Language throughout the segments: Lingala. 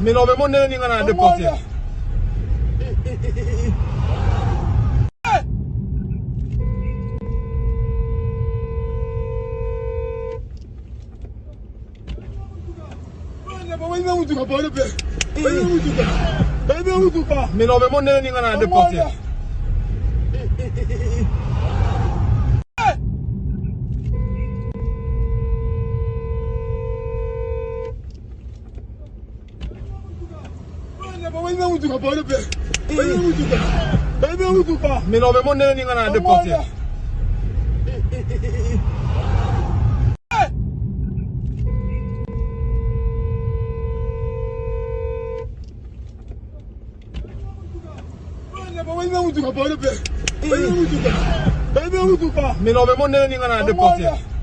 Mais non, mais mon nez n'est pas déporté. Mais non, mais mon nez n'est pas déporté. Mais non, mais mon nez n'est pas déporté. Mais non, mais mon nez n'est pas déporté. Mais non, mais mon nez n'est pas déporté. Mais non,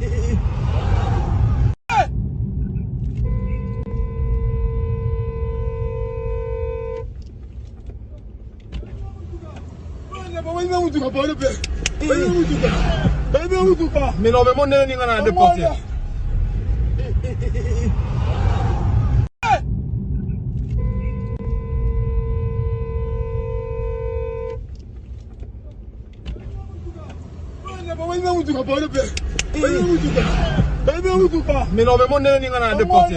mais mon nez n'est pas déporté. Mais non, mais mon nez n'est pas déporté. Mais non, mais mon nez n'est pas déporté.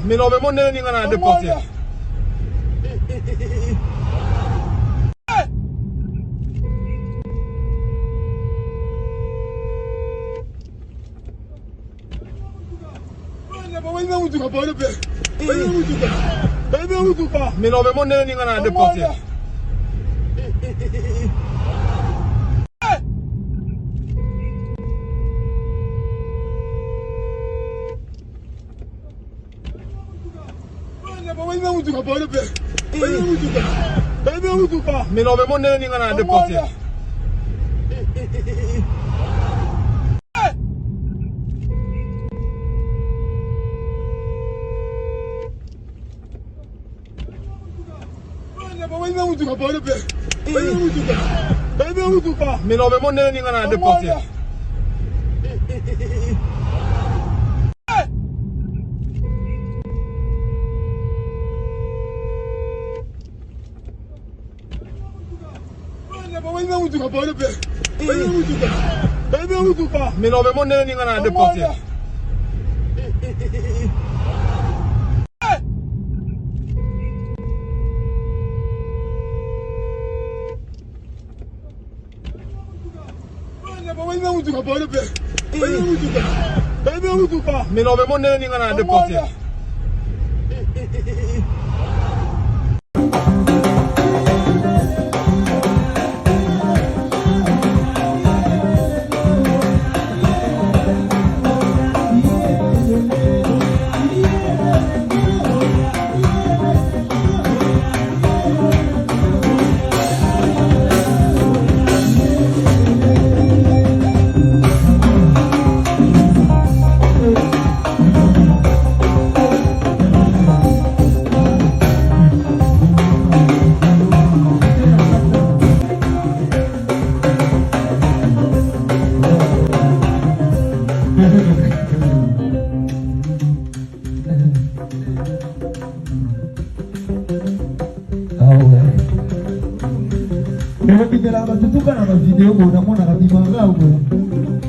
Mais non, mais mon nez n'est pas déporté. Mais non, mais mon nez n'est pas déporté. Mais non, mais mon nez n'est pas déporté. Mais non, mais mon nez n'est pas déporté.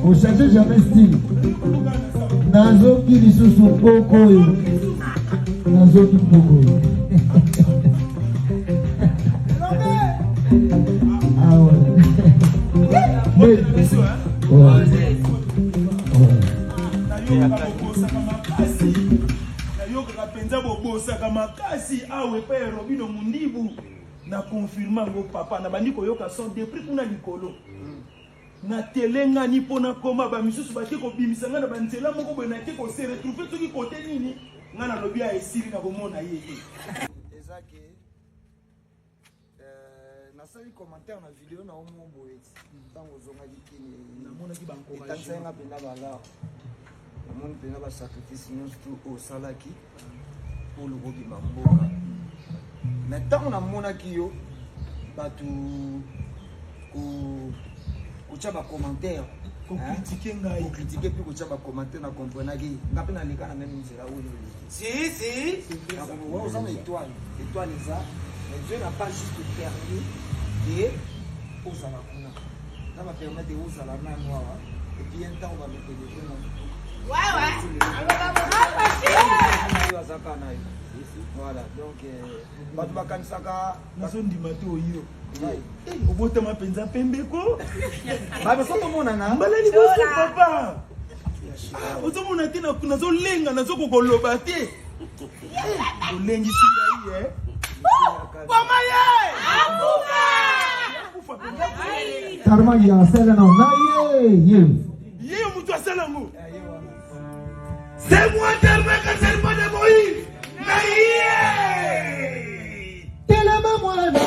On ne change jamais style. Nazo qui dit sous son coco. Nazo qui coco. Ah ouais. Na confirma ngo papa na bandi koyoka son depuis kuna likolo na telenga ni pona koma ba misusu baki ko bimisanga na banzela moko boye na ke ko se retrouver tout ki côté nini ngana lobi a esiri na bomona yeke ezake na sali commentaire na vidéo na omo boye tango zonga likini na mona ki banko tanzenga bena bala namoni mpenza basacrifice nyonso tu oyo osalaki mpo lokobima mboka me ntango namonaki yo bato kotya bacommentaire kokritike ngai kokritike mpe kotya bacommentaire na comprenaki nga mpe naleka na meme nzela oyo oza na étoile eza mais Dieu n'a pas juste permis de ozala kuna na bapermettre ozala nano awa epuis ye ntango bametelefone na azaka nayo voilà donc bato bakanisaka nazondima te oyo obotama mpenza pembeko basotomonana mbala liboso papa ozomona te nazolenga nazokokoloba te olengisi ngai Karma yasela na ye moto asala yango c'est moi terme que c'est moi de Moïse na ye telema mwana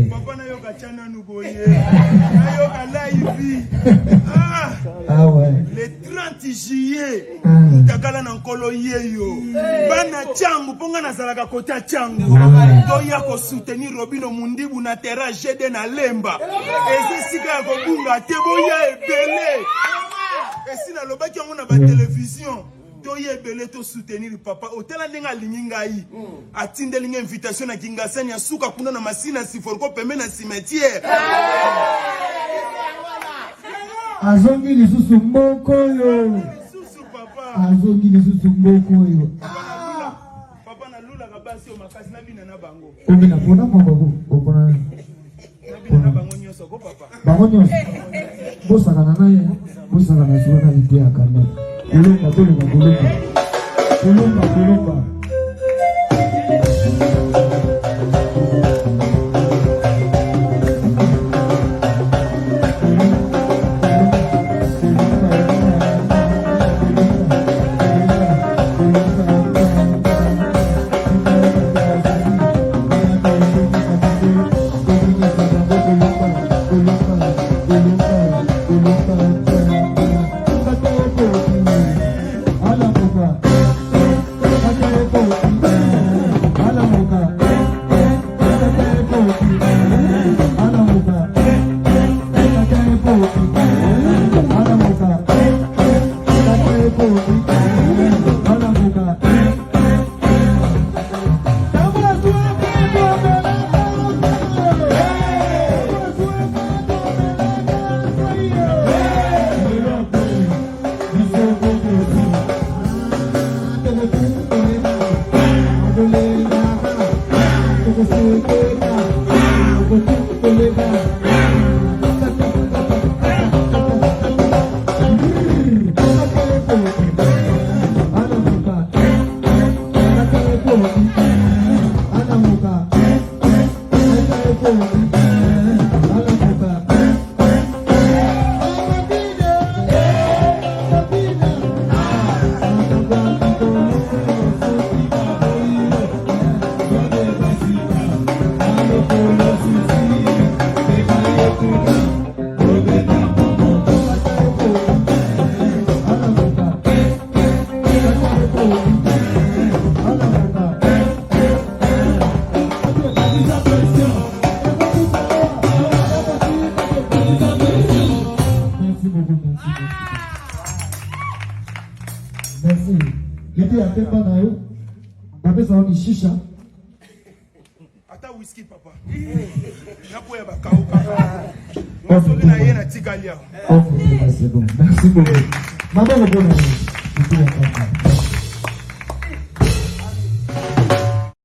papa nayoka chana nugoye nayoka live le 30 juillet takala na nkolo yeyo bana changu ponga nazalaka kota changu toya ko soutenir Robino Mundibu na terrain GD na Lemba ezisika ya kobunga te boya ebele esina lobaki yango na ba télévision toye ebele to soutenir papa otela ndenga liningai atindeli nga invitation na Kingasani ya suka kuna na masina siforko pembe na cimetière azongi lisusu mboko yo azongi lisusu mboko yo papa na lula kabasi o makasi na bina na bango omina pona mboko opona na bina na bango nyoso ko papa bango nyoso bosakana naye bosakana suka na lite ya kanda kulumba Papa ça on shisha. Ata whisky papa. Yapo ya bakauka. Masoki na yena tikalia. C'est bon. Merci beaucoup. Maman le bon.